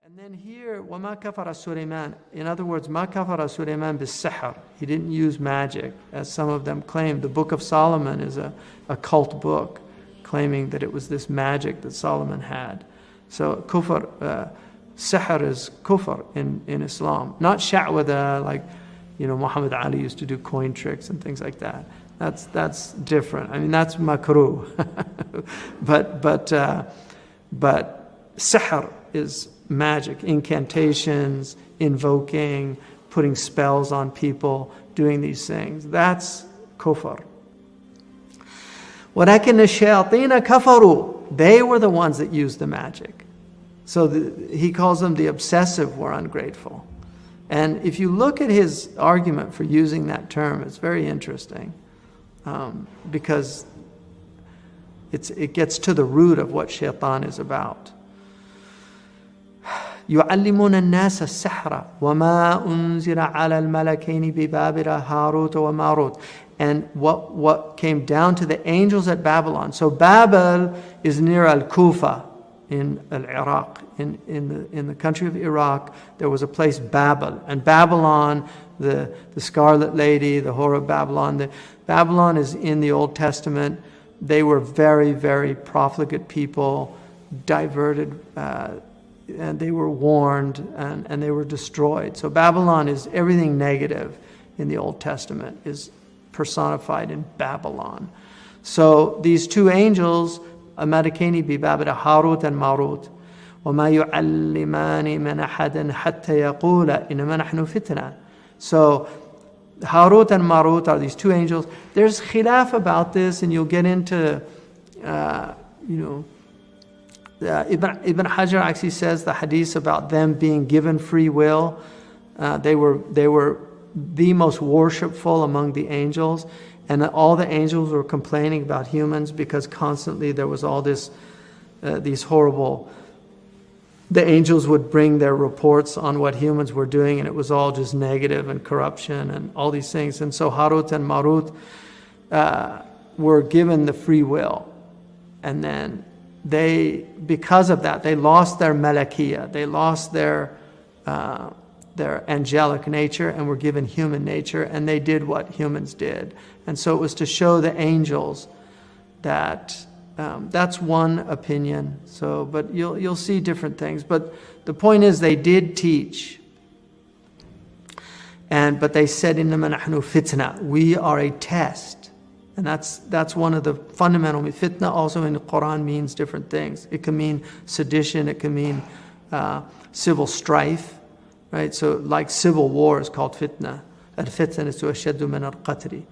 And then here, وَمَا كَفَرَ سُلَيْمَانَ. In other words, مَا كَفَرَ سُلَيْمَانَ بِالسِّحْرِ. He didn't use magic, as some of them claim. The Book of Solomon is a cult book, claiming that it was this magic that Solomon had. So kufr, sihr is kufr in Islam. Not sha'wada, like Muhammad Ali used to do coin tricks and things like that. That's different. I mean, that's makruh. but sihr is magic, incantations, invoking, putting spells on people, doing these things. That's kufr. وَلَكِنَّ الشَّيَاطِينَ كَفَرُوا. They were the ones that used the magic. So he calls them the obsessive were ungrateful. And if you look at his argument for using that term, it's very interesting, because it gets to the root of what shaitan is about. يُعَلِّمُونَ النَّاسَ السِّحْرَ وَمَا أُنزِلَ عَلَى الْمَلَكَيْنِ بِبَابِلَ هَارُوتَ وَمَارُوتَ. And what came down to the angels at Babylon. So Babel is near Al-Kufa in Iraq. In the country of Iraq, there was a place, Babel. And Babylon, the Scarlet Lady, the whore of Babylon. Babylon is in the Old Testament. They were very, very profligate people, diverted, and they were warned, and they were destroyed. So Babylon is everything negative in the Old Testament is personified in Babylon. So these two angels, Amalekani bi Babila, Harut and Marut, وَمَا يُعَلِّمَانِ مِنْ أَحَدٍ حَتَّى يَقُولَ إِنَّمَا نَحْنُ فِتْنَةٌ. So Harut and Marut are these two angels. There's khilaf about this, and you'll get into, Ibn Hajar actually says the hadith about them being given free will. They were the most worshipful among the angels, and all the angels were complaining about humans because constantly there was all this, these horrible. The angels would bring their reports on what humans were doing, and it was all just negative and corruption and all these things. And so Harut and Marut were given the free will, and then because of that, they lost their malakiyah, they lost their angelic nature and were given human nature, and they did what humans did. And so it was to show the angels that that's one opinion. So, but you'll see different things. But the point is, they did teach, but they said, "Innama nahnu fitna." We are a test. And that's one of the fundamental. Fitna also in the Quran means different things. It can mean sedition. It can mean civil strife, right? So like civil war is called fitna. Al-fitna is ashaddu min al-qatl.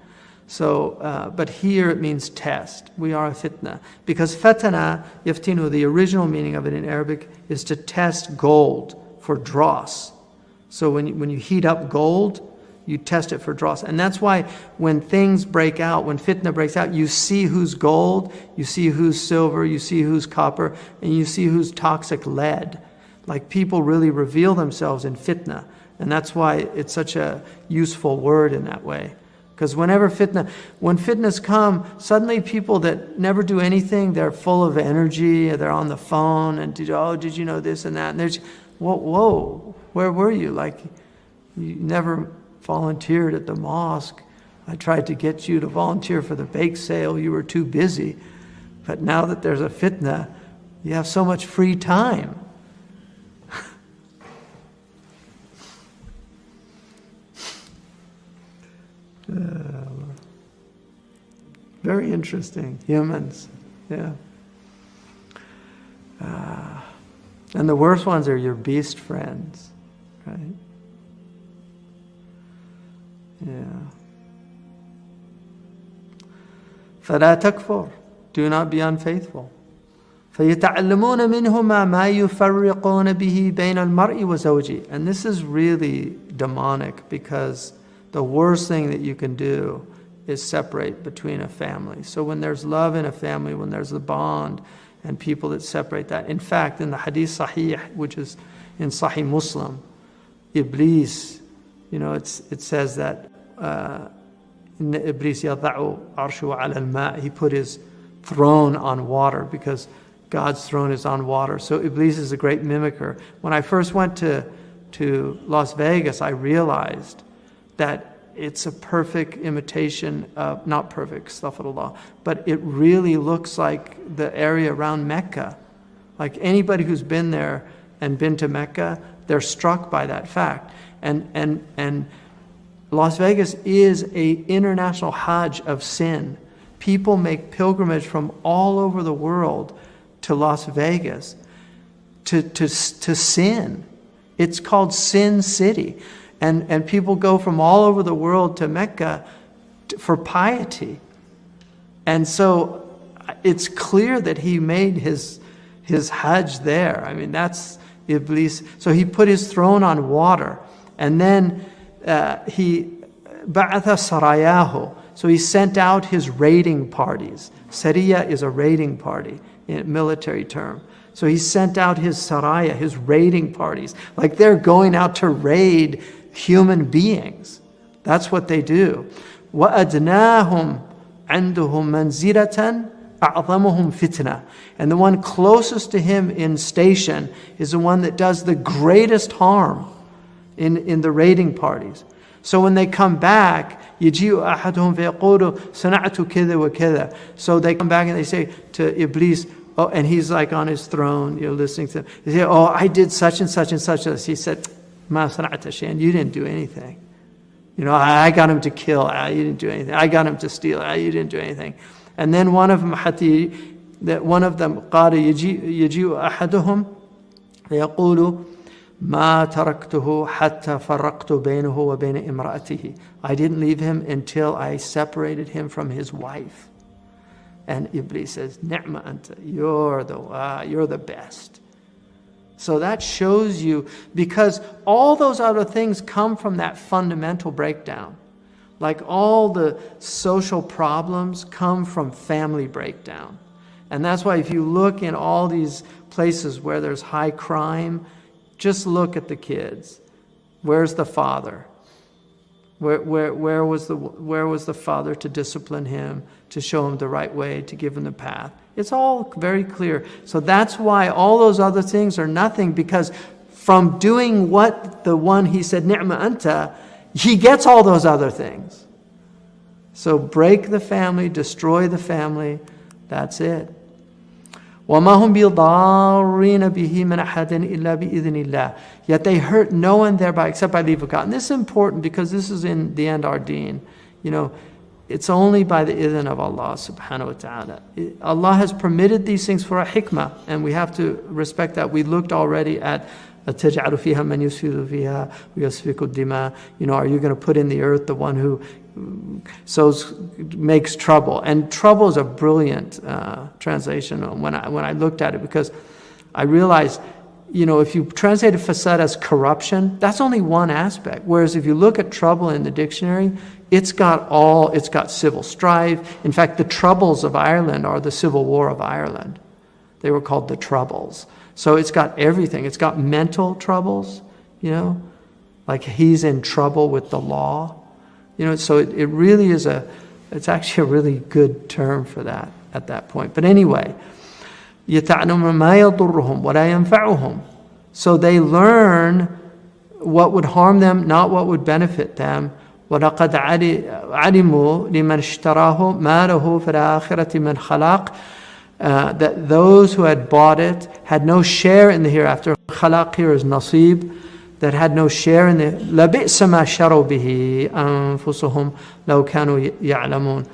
So, but here it means test. We are a fitna. Because fatana, yaftinu, the original meaning of it in Arabic is to test gold for dross. So when you heat up gold, you test it for dross. And that's why when things break out, when fitna breaks out, you see who's gold, you see who's silver, you see who's copper, and you see who's toxic lead. Like people really reveal themselves in fitna. And that's why it's such a useful word in that way. Because when fitnas come, suddenly people that never do anything, they're full of energy, they're on the phone, and did you know this and that? And there's, whoa, where were you? Like, you never volunteered at the mosque. I tried to get you to volunteer for the bake sale. You were too busy. But now that there's a fitna, you have so much free time. Very interesting. Humans. Yeah. And the worst ones are your beast friends. Right? Yeah. فَلَا تَكْفُرْ. Do not be unfaithful. فَيَتَعَلَّمُونَ مِنْهُمَا مَا يُفَرِّقُونَ بِهِ بَيْنَ الْمَرْءِ وَزَوْجِهِ. And this is really demonic, because the worst thing that you can do is separate between a family. So when there's love in a family, when there's a bond and people that separate that. In fact, in the Hadith Sahih, which is in Sahih Muslim, Iblis, it says that Iblis yada'u arshu ala al-ma', he put his throne on water, because God's throne is on water. So Iblis is a great mimicker. When I first went to Las Vegas, I realized that it's a perfect imitation of, not perfect, astaghfirullah, but it really looks like the area around Mecca. Like anybody who's been there and been to Mecca, they're struck by that fact. And Las Vegas is an international Hajj of sin. People make pilgrimage from all over the world to Las Vegas to sin. It's called Sin City. And people go from all over the world to Mecca for piety. And so it's clear that he made his Hajj there. I mean, that's Iblis. So he put his throne on water. And then he ba'atha sarayahu. So he sent out his raiding parties. Sariya is a raiding party in a military term. So he sent out his saraya, his raiding parties. Like they're going out to raid human beings. That's what they do. وَأَدْنَاهُمْ عَنْدُهُمْ مَنْزِلَةً أَعْظَمُهُمْ فِتْنَةً. And the one closest to him in station is the one that does the greatest harm in the raiding parties. So when they come back, يَجِيءُ أَحَدُهُمْ فَيَقُولُ صَنَعْتُ كَذَا وَكَذَا. So they come back and they say to Iblis, oh, and he's like on his throne, listening to them. They say, oh, I did such and such and such. He said, مَا صَنَعْتَ شَيْئًا. You didn't do anything. I got him to kill. You didn't do anything. I got him to steal. You didn't do anything. And then one of them, قال يجيء أحدهم فيقول ما تركته حتى فرقت بينه وبين امرأته. I didn't leave him until I separated him from his wife. And Iblis says, Ni'ma anta, you're the best. So that shows you, because all those other things come from that fundamental breakdown. Like all the social problems come from family breakdown. And that's why if you look in all these places where there's high crime, just look at the kids. Where's the father? Where was the father to discipline him, to show him the right way, to give him the path? It's all very clear. So that's why all those other things are nothing, because from doing what the one he said, Ni'ma anta, he gets all those other things. So break the family, destroy the family, that's it. وَمَا هُمْ بِضَارِّينَ بِهِ مِنْ أَحَدٍ إِلَّا بِإِذْنِ اللَّهِ. Yet they hurt no one thereby except by leave of God. And this is important because this is in the end our deen. It's only by the idhn of Allah subhanahu wa ta'ala. Allah has permitted these things for a hikmah, and we have to respect that. We looked already at أَتَجْعَلُ فِيهَا مَنْ يُسْفِكُ فِيهَا وَيَسْفِكُ الدِّمَاء. Are you going to put in the earth the one who makes trouble? And trouble is a brilliant translation when I looked at it, because I realized, if you translate fasad as corruption, that's only one aspect. Whereas if you look at trouble in the dictionary, it's got civil strife. In fact, the troubles of Ireland are the Civil War of Ireland. They were called the Troubles. So it's got everything. It's got mental troubles, like he's in trouble with the law. So it really is it's actually a really good term for that at that point. But anyway, يَتَعْلَمُ مَا يَضُرُّهُمْ وَلَا يَنْفَعُهُم. So they learn what would harm them, not what would benefit them. وَلَقَدْ عَلِمُوا لِمَنْ اشْتَرَاهُ مَا لَهُ فِي الْآخِرَةِ مِنْ خَلَاقٍ. That those who had bought it had no share in the hereafter. Khalaq here is nasib, that had no share in the لَبِئْسَ مَا شَرَوْا بِهِ أَنفُسُهُمْ لَوْ كَانُوا يَعْلَمُونَ.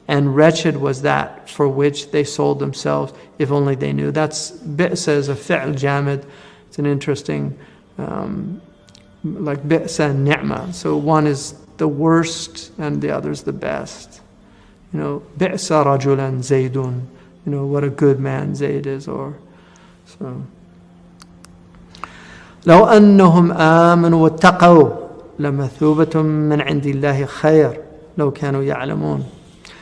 And wretched was that for which they sold themselves, if only they knew. That's bi'sa is a fi'l jamid. It's an interesting, like bi'sa and ni'ma. So one is the worst and the other is the best. Bi'sa rajulan zaydun. What a good man Zayd is. Or so. لو أنهم آمنوا واتقوا لمثوبة من عند الله خير لو كانوا يعلمون.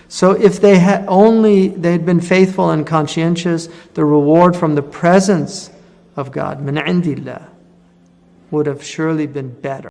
So if they'd been faithful and conscientious, the reward from the presence of God, min indillah, would have surely been better.